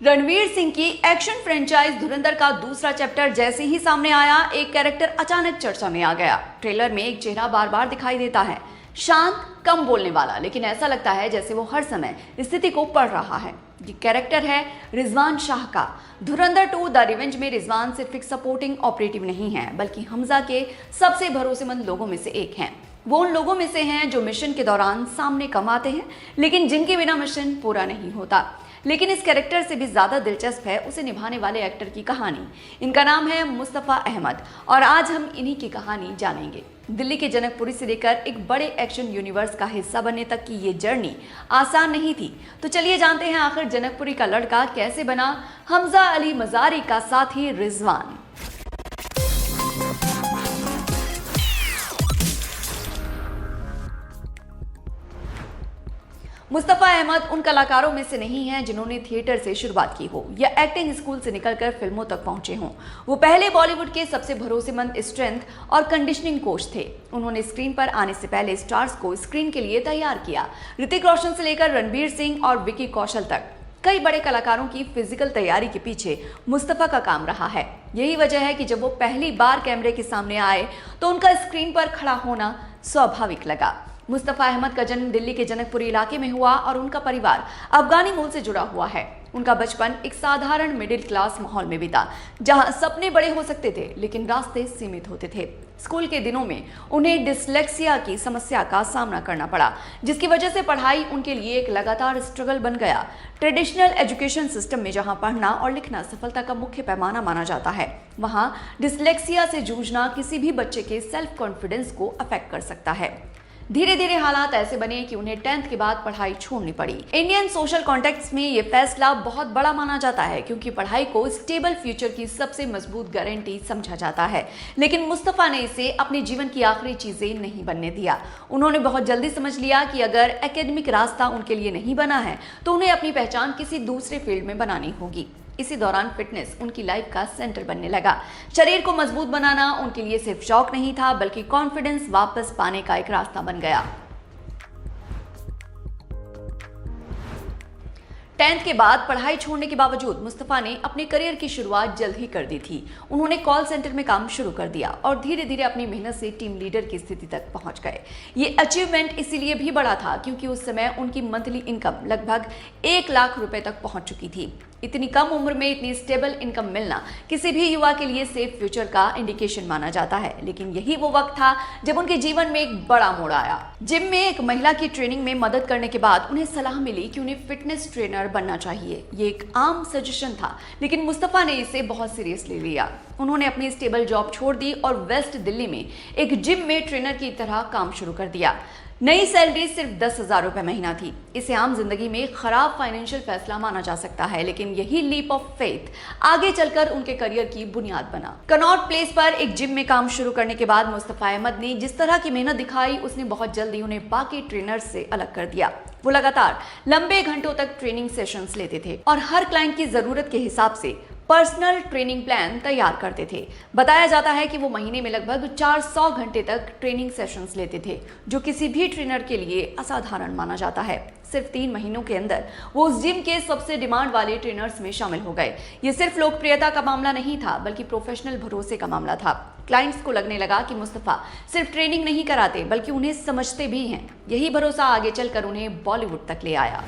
रणवीर सिंह की action franchise धुरंधर का दूसरा चैप्टर जैसे ही सामने आया, एक कैरेक्टर अचानक चर्चा में आ गया। ट्रेलर में एक चेहरा बार बार दिखाई देता है, शांत, कम बोलने वाला, लेकिन ऐसा लगता है जैसे वो हर समय स्थिति को पढ़ रहा है। ये कैरेक्टर है रिजवान शाह का। धुरंधर 2 द रिवेंज में रिजवान सिर्फ एक सपोर्टिंग ऑपरेटिव नहीं है, बल्कि हमजा के सबसे भरोसेमंद लोगों में से एक हैं। वो उन लोगों में से हैं जो मिशन के दौरान सामने कम आते हैं, लेकिन जिनके बिना मिशन पूरा नहीं होता। लेकिन इस कैरेक्टर से भी ज्यादा दिलचस्प है उसे निभाने वाले एक्टर की कहानी। इनका नाम है मुस्तफा अहमद और आज हम इन्हीं की कहानी जानेंगे। दिल्ली के जनकपुरी से लेकर एक बड़े एक्शन यूनिवर्स का हिस्सा बनने तक की ये जर्नी आसान नहीं थी। तो चलिए जानते हैं आखिर जनकपुरी का लड़का कैसे बना हमजा अली मजारी का साथी रिजवान। मुस्तफा अहमद उन कलाकारों में से नहीं हैं जिन्होंने थिएटर से शुरुआत की हो या एक्टिंग स्कूल से निकलकर फिल्मों तक पहुंचे हों। वो पहले बॉलीवुड के सबसे भरोसेमंद स्ट्रेंथ और कंडीशनिंग कोच थे। उन्होंने स्क्रीन पर आने से पहले स्टार्स को स्क्रीन के लिए तैयार किया। ऋतिक रोशन से लेकर रणवीर सिंह और विकी कौशल तक कई बड़े कलाकारों की फिजिकल तैयारी के पीछे मुस्तफा का काम रहा है। यही वजह है कि जब वो पहली बार कैमरे के सामने आए तो उनका स्क्रीन पर खड़ा होना स्वाभाविक लगा। मुस्तफा अहमद का जन्म दिल्ली के जनकपुरी इलाके में हुआ और उनका परिवार अफगानी मूल से जुड़ा हुआ है। उनका बचपन एक साधारण मिडिल क्लास माहौल में बीता, जहां सपने बड़े हो सकते थे लेकिन रास्ते सीमित होते थे। स्कूल के दिनों में उन्हें डिसलेक्सिया की समस्या का सामना करना पड़ा, जिसकी वजह से पढ़ाई उनके लिए एक लगातार स्ट्रगल बन गया। ट्रेडिशनल एजुकेशन सिस्टम में जहां पढ़ना और लिखना सफलता का मुख्य पैमाना माना जाता है, वहां डिसलेक्सिया से जूझना किसी भी बच्चे के सेल्फ कॉन्फिडेंस को अफेक्ट कर सकता है। धीरे धीरे हालात ऐसे बने कि उन्हें 10th के बाद पढ़ाई छोड़नी पड़ी। इंडियन सोशल कॉन्टेक्स्ट में ये फैसला बहुत बड़ा माना जाता है, क्योंकि पढ़ाई को स्टेबल फ्यूचर की सबसे मजबूत गारंटी समझा जाता है। लेकिन मुस्तफा ने इसे अपने जीवन की आखिरी चीजें नहीं बनने दिया। उन्होंने बहुत जल्दी समझ लिया कि अगर एकेडमिक रास्ता उनके लिए नहीं बना है तो उन्हें अपनी पहचान किसी दूसरे फील्ड में बनानी होगी। इसी दौरान फिटनेस उनकी लाइफ का सेंटर बनने लगा। शरीर को मजबूत बनाना उनके लिए सिर्फ शौक नहीं था, बल्कि कॉन्फिडेंस वापस पाने का एक रास्ता बन गया। 10th के बाद पढ़ाई छोड़ने के बावजूद मुस्तफा ने अपने करियर की शुरुआत जल्द ही कर दी थी। उन्होंने कॉल सेंटर में काम शुरू कर दिया और धीरे धीरे अपनी मेहनत से टीम लीडर की स्थिति तक पहुंच गए। ये अचीवमेंट इसीलिए भी बड़ा था क्योंकि उस समय उनकी मंथली इनकम लगभग 1 लाख रुपए तक पहुंच चुकी थी। इतनी कम उम्र में इतनी स्टेबल इनकम मिलना किसी भी युवा के लिए सेफ फ्यूचर का इंडिकेशन माना जाता है। लेकिन यही वो वक्त था जब उनके जीवन में एक बड़ा मोड़ आया। जिम में एक महिला की ट्रेनिंग में मदद करने के बाद उन्हें सलाह मिली कि उन्हें फिटनेस ट्रेनर बनना चाहिए। ये एक आम सजेशन था, लेकिन मुस्तफा ने इसे बहुत सीरियसली लिया। उन्होंने अपनी स्टेबल जॉब छोड़ दी और वेस्ट दिल्ली में एक जिम में ट्रेनर की तरह काम शुरू कर दिया। नई सैलरी सिर्फ 10,000 रुपए महीना थी। इसे आम जिंदगी में खराब फाइनेंशियल फैसला माना जा सकता है, लेकिन यही लीप ऑफ फेथ आगे चलकर उनके करियर की बुनियाद बना। कनॉट प्लेस पर एक जिम में काम शुरू करने के बाद मुस्तफा अहमद ने जिस तरह की मेहनत दिखाई, उसने बहुत जल्दी उन्हें बाकी ट्रेनर्स से अलग कर दिया। वो लगातार लंबे घंटों तक ट्रेनिंग सेशंस लेते थे और हर क्लाइंट की जरूरत के हिसाब से पर्सनल ट्रेनिंग प्लान तैयार करते थे। बताया जाता है कि वो महीने में लगभग 400 घंटे तक ट्रेनिंग सेशंस लेते थे, जो किसी भी ट्रेनर के लिए असाधारण माना जाता है। सिर्फ 3 महीनों के अंदर वो उस जिम के सबसे डिमांड वाले ट्रेनर्स में शामिल हो गए। ये सिर्फ लोकप्रियता का मामला नहीं था, बल्कि प्रोफेशनल भरोसे का मामला था। क्लाइंट्स को लगने लगा कि मुस्तफा सिर्फ ट्रेनिंग नहीं कराते, बल्कि उन्हें समझते भी हैं। यही भरोसा आगे चलकर उन्हें बॉलीवुड तक ले आया।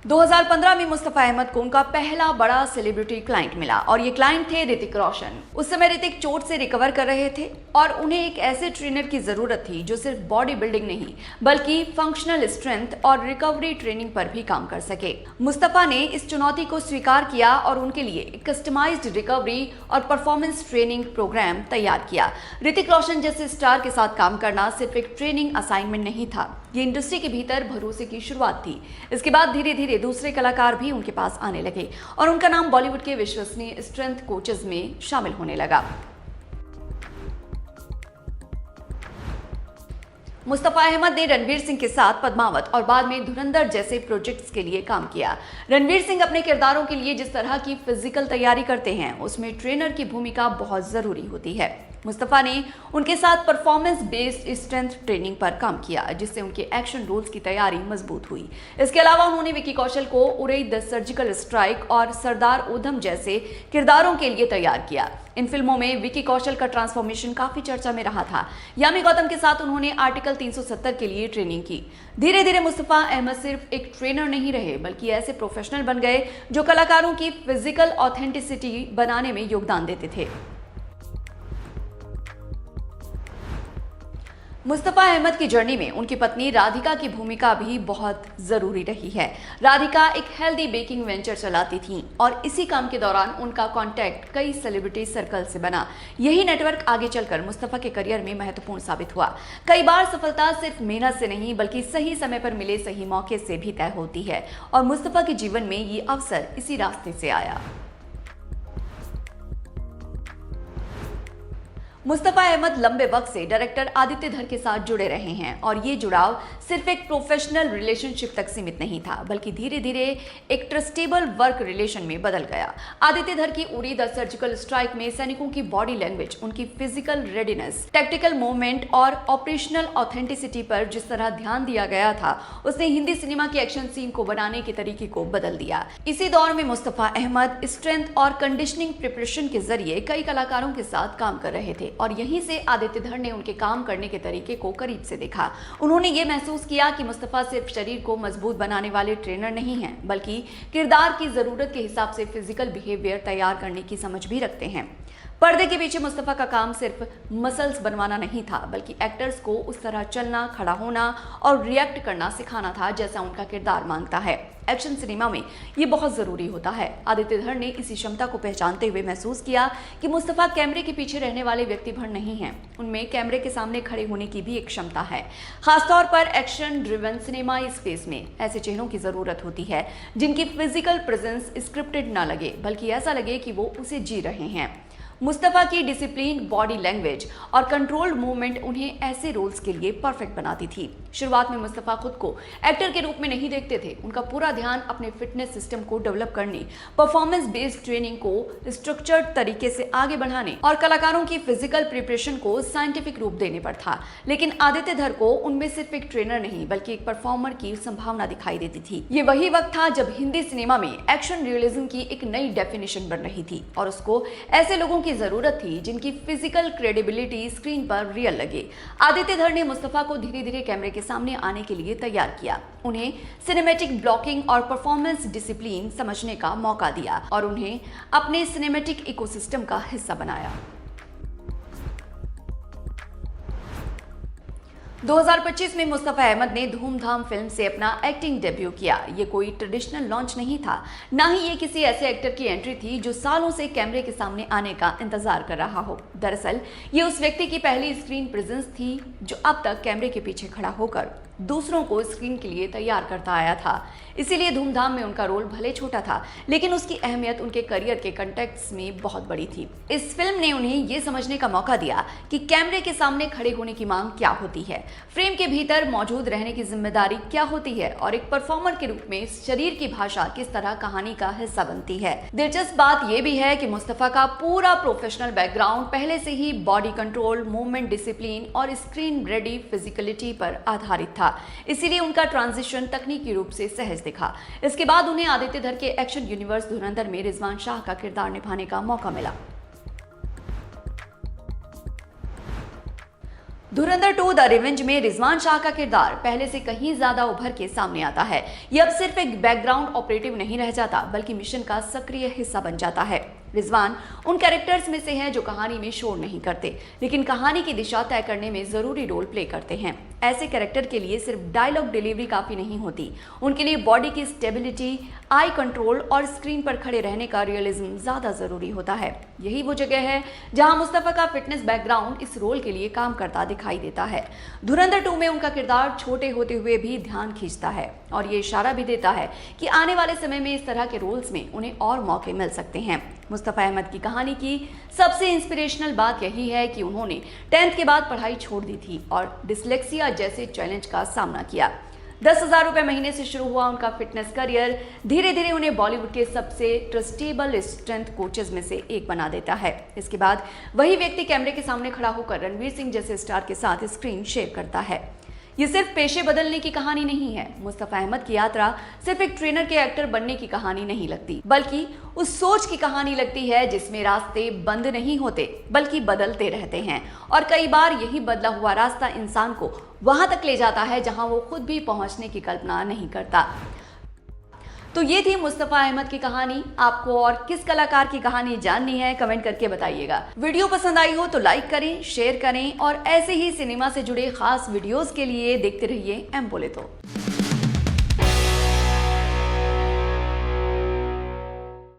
2015 में मुस्तफा अहमद को उनका पहला बड़ा सेलिब्रिटी क्लाइंट मिला और ये क्लाइंट थे ऋतिक रोशन। उस समय ऋतिक चोट से रिकवर कर रहे थे और उन्हें एक ऐसे ट्रेनर की जरूरत थी जो सिर्फ बॉडी बिल्डिंग नहीं, बल्कि फंक्शनल स्ट्रेंथ और रिकवरी ट्रेनिंग पर भी काम कर सके। मुस्तफा ने इस चुनौती को स्वीकार किया और उनके लिए एक कस्टमाइज्ड रिकवरी और परफॉर्मेंस ट्रेनिंग प्रोग्राम तैयार किया। ऋतिक रोशन जैसे स्टार के साथ काम करना सिर्फ एक ट्रेनिंग असाइनमेंट नहीं था, ये इंडस्ट्री के भीतर भरोसे की शुरुआत थी। इसके बाद धीरे धीरे दूसरे कलाकार भी उनके पास आने लगे और उनका नाम बॉलीवुड के विश्वसनीय स्ट्रेंथ कोचेस में शामिल होने लगा। मुस्तफा अहमद ने रणवीर सिंह के साथ पद्मावत और बाद में धुरंधर जैसे प्रोजेक्ट्स के लिए काम किया। रणवीर सिंह अपने किरदारों के लिए जिस तरह की फिजिकल तैयारी करते हैं, उसमें ट्रेनर की भूमिका बहुत जरूरी होती है। मुस्तफा ने उनके साथ परफॉर्मेंस बेस्ड स्ट्रेंथ ट्रेनिंग पर काम किया, जिससे उनके एक्शन रोल्स की तैयारी मजबूत हुई। इसके अलावा उन्होंने विकी कौशल को उरई द सर्जिकल स्ट्राइक और सरदार उधम जैसे किरदारों के लिए तैयार किया। इन फिल्मों में विकी कौशल का ट्रांसफॉर्मेशन काफी चर्चा में रहा था। यामी गौतम के साथ उन्होंने आर्टिकल 370 के लिए ट्रेनिंग की। धीरे धीरे मुस्तफा अहमद सिर्फ एक ट्रेनर नहीं रहे, बल्कि ऐसे प्रोफेशनल बन गए जो कलाकारों की फिजिकल ऑथेंटिसिटी बनाने में योगदान देते थे। मुस्तफा अहमद की जर्नी में उनकी पत्नी राधिका की भूमिका भी बहुत जरूरी रही है। राधिका एक हेल्दी बेकिंग वेंचर चलाती थीं और इसी काम के दौरान उनका कांटेक्ट कई सेलिब्रिटी सर्कल से बना। यही नेटवर्क आगे चलकर मुस्तफा के करियर में महत्वपूर्ण साबित हुआ। कई बार सफलता सिर्फ मेहनत से नहीं, बल्कि सही समय पर मिले सही मौके से भी तय होती है, और मुस्तफा के जीवन में ये अवसर इसी रास्ते से आया। मुस्तफा अहमद लंबे वक्त से डायरेक्टर आदित्य धर के साथ जुड़े रहे हैं, और ये जुड़ाव सिर्फ एक प्रोफेशनल रिलेशनशिप तक सीमित नहीं था, बल्कि धीरे धीरे एक ट्रस्टेबल वर्क रिलेशन में बदल गया। आदित्य धर की उरी द सर्जिकल स्ट्राइक में सैनिकों की बॉडी लैंग्वेज, उनकी फिजिकल रेडीनेस, टैक्टिकल मूवमेंट और ऑपरेशनल ऑथेंटिसिटी पर जिस तरह ध्यान दिया गया था, उसने हिंदी सिनेमा के एक्शन सीन को बनाने के तरीके को बदल दिया। इसी दौर में मुस्तफा अहमद स्ट्रेंथ और कंडीशनिंग प्रिपरेशन के जरिए कई कलाकारों के साथ काम कर रहे थे, और यहीं से आदित्य धर ने उनके काम करने के तरीके को करीब से देखा। उन्होंने ये महसूस किया कि मुस्तफा सिर्फ शरीर को मजबूत बनाने वाले ट्रेनर नहीं हैं, बल्कि किरदार की जरूरत के हिसाब से फिजिकल बिहेवियर तैयार करने की समझ भी रखते हैं। पर्दे के पीछे मुस्तफा का काम सिर्फ मसल्स बनवाना नहीं था, बल्कि एक्टर्स को उस तरह चलना, खड़ा होना और रिएक्ट करना सिखाना था जैसा उनका किरदार मांगता है। एक्शन सिनेमा में ये बहुत जरूरी होता है। आदित्य धर ने इसी क्षमता को पहचानते हुए महसूस किया कि मुस्तफा कैमरे के पीछे रहने वाले व्यक्ति भर नहीं हैं, उनमें कैमरे के सामने खड़े होने की भी एक क्षमता है। खासतौर पर एक्शन ड्रिवन सिनेमा स्पेस में ऐसे चेहरों की जरूरत होती है जिनकी फिजिकल प्रेजेंस स्क्रिप्टेड ना लगे, बल्कि ऐसा लगे कि वो उसे जी रहे हैं। मुस्तफा की डिसिप्लिन बॉडी लैंग्वेज और कंट्रोल्ड मूवमेंट उन्हें ऐसे रोल्स के लिए परफेक्ट बनाती थी। शुरुआत में मुस्तफा खुद को एक्टर के रूप में नहीं देखते थे। उनका पूरा ध्यान अपने फिटनेस सिस्टम को डेवलप करने, परफॉर्मेंस बेस्ड ट्रेनिंग को स्ट्रक्चर्ड तरीके से आगे बढ़ाने और कलाकारों की फिजिकल प्रिपरेशन को साइंटिफिक रूप देने पर था। लेकिन आदित्य धर को उनमें सिर्फ एक ट्रेनर नहीं, बल्कि एक परफॉर्मर की संभावना दिखाई देती थी। ये वही वक्त था जब हिंदी सिनेमा में एक्शन रियलिज्म की एक नई डेफिनेशन बन रही थी, और उसको ऐसे लोगों की जरूरत थी जिनकी फिजिकल क्रेडिबिलिटी स्क्रीन पर रियल लगे। आदित्य धर ने मुस्तफा को धीरे धीरे कैमरे के सामने आने के लिए तैयार किया, उन्हें सिनेमैटिक ब्लॉकिंग और परफॉर्मेंस डिसिप्लिन समझने का मौका दिया और उन्हें अपने सिनेमैटिक इकोसिस्टम का हिस्सा बनाया। 2025 में मुस्तफा अहमद ने धूमधाम फिल्म से अपना एक्टिंग डेब्यू किया। ये कोई ट्रेडिशनल लॉन्च नहीं था, ना ही ये किसी ऐसे एक्टर की एंट्री थी जो सालों से कैमरे के सामने आने का इंतजार कर रहा हो। दरअसल ये उस व्यक्ति की पहली स्क्रीन प्रेजेंस थी जो अब तक कैमरे के पीछे खड़ा होकर दूसरों को स्क्रीन के लिए तैयार करता आया था। इसीलिए धूमधाम में उनका रोल भले छोटा था, लेकिन उसकी अहमियत उनके करियर के कंटेक्स्ट में बहुत बड़ी थी। इस फिल्म ने उन्हें ये समझने का मौका दिया कि कैमरे के सामने खड़े होने की मांग क्या होती है, फ्रेम के भीतर मौजूद रहने की जिम्मेदारी क्या होती है, और एक परफॉर्मर के रूप में शरीर की भाषा किस तरह कहानी का हिस्सा बनती है। दिलचस्प बात यह भी है कि मुस्तफा का पूरा प्रोफेशनल बैकग्राउंड पहले से ही बॉडी कंट्रोल, मूवमेंट डिसिप्लिन और स्क्रीन रेडी फिजिकलिटी पर आधारित था। इसीलिए उनका ट्रांजिशन तकनीकी रूप से सहज दिखा। इसके बाद उन्हें आदित्य धर के एक्शन यूनिवर्स धुरंधर में रिजवान शाह का किरदार निभाने का मौका मिला। धुरंधर 2 द रिवेंज में रिजवान शाह का किरदार पहले से कहीं ज्यादा उभर के सामने आता है। यह अब सिर्फ एक बैकग्राउंड ऑपरेटिव नहीं रह जाता, बल्कि मिशन का सक्रिय हिस्सा बन जाता है। रिजवान उन कैरेक्टर्स में से हैं जो कहानी में शोर नहीं करते, लेकिन कहानी की दिशा तय करने में जरूरी रोल प्ले करते हैं। ऐसे कैरेक्टर के लिए सिर्फ डायलॉग डिलीवरी काफी नहीं होती, उनके लिए बॉडी की स्टेबिलिटी, आई कंट्रोल और स्क्रीन पर खड़े रहने का रियलिज्म ज्यादा जरूरी होता है। यही वो जगह है जहां मुस्तफा का फिटनेस बैकग्राउंड इस रोल के लिए काम करता दिखाई देता है। धुरंधर 2 में उनका किरदार छोटे होते हुए भी ध्यान खींचता है और ये इशारा भी देता है कि आने वाले समय में इस तरह के रोल्स में उन्हें और मौके मिल सकते हैं। मुस्तफा अहमद की कहानी की सबसे इंस्पिरेशनल बात यही है कि उन्होंने 10th के बाद पढ़ाई छोड़ दी थी और डिसलेक्सिया जैसे चैलेंज का सामना किया। 10,000 रुपए महीने से शुरू हुआ उनका फिटनेस करियर धीरे धीरे उन्हें बॉलीवुड के सबसे ट्रस्टेबल स्ट्रेंथ कोचेज में से एक बना देता है। इसके बाद वही व्यक्ति कैमरे के सामने खड़ा होकर रणवीर सिंह जैसे स्टार के साथ स्क्रीन शेयर करता है। ये सिर्फ पेशे बदलने की कहानी नहीं है। मुस्तफा अहमद की यात्रा सिर्फ एक ट्रेनर के एक्टर बनने की कहानी नहीं लगती, बल्कि उस सोच की कहानी लगती है जिसमें रास्ते बंद नहीं होते बल्कि बदलते रहते हैं। और कई बार यही बदला हुआ रास्ता इंसान को वहां तक ले जाता है जहां वो खुद भी पहुंचने की कल्पना नहीं करता। तो ये थी मुस्तफा अहमद की कहानी। आपको और किस कलाकार की कहानी जाननी है, कमेंट करके बताइएगा। वीडियो पसंद आई हो तो लाइक करें, शेयर करें और ऐसे ही सिनेमा से जुड़े खास वीडियोस के लिए देखते रहिए एम बोले तो।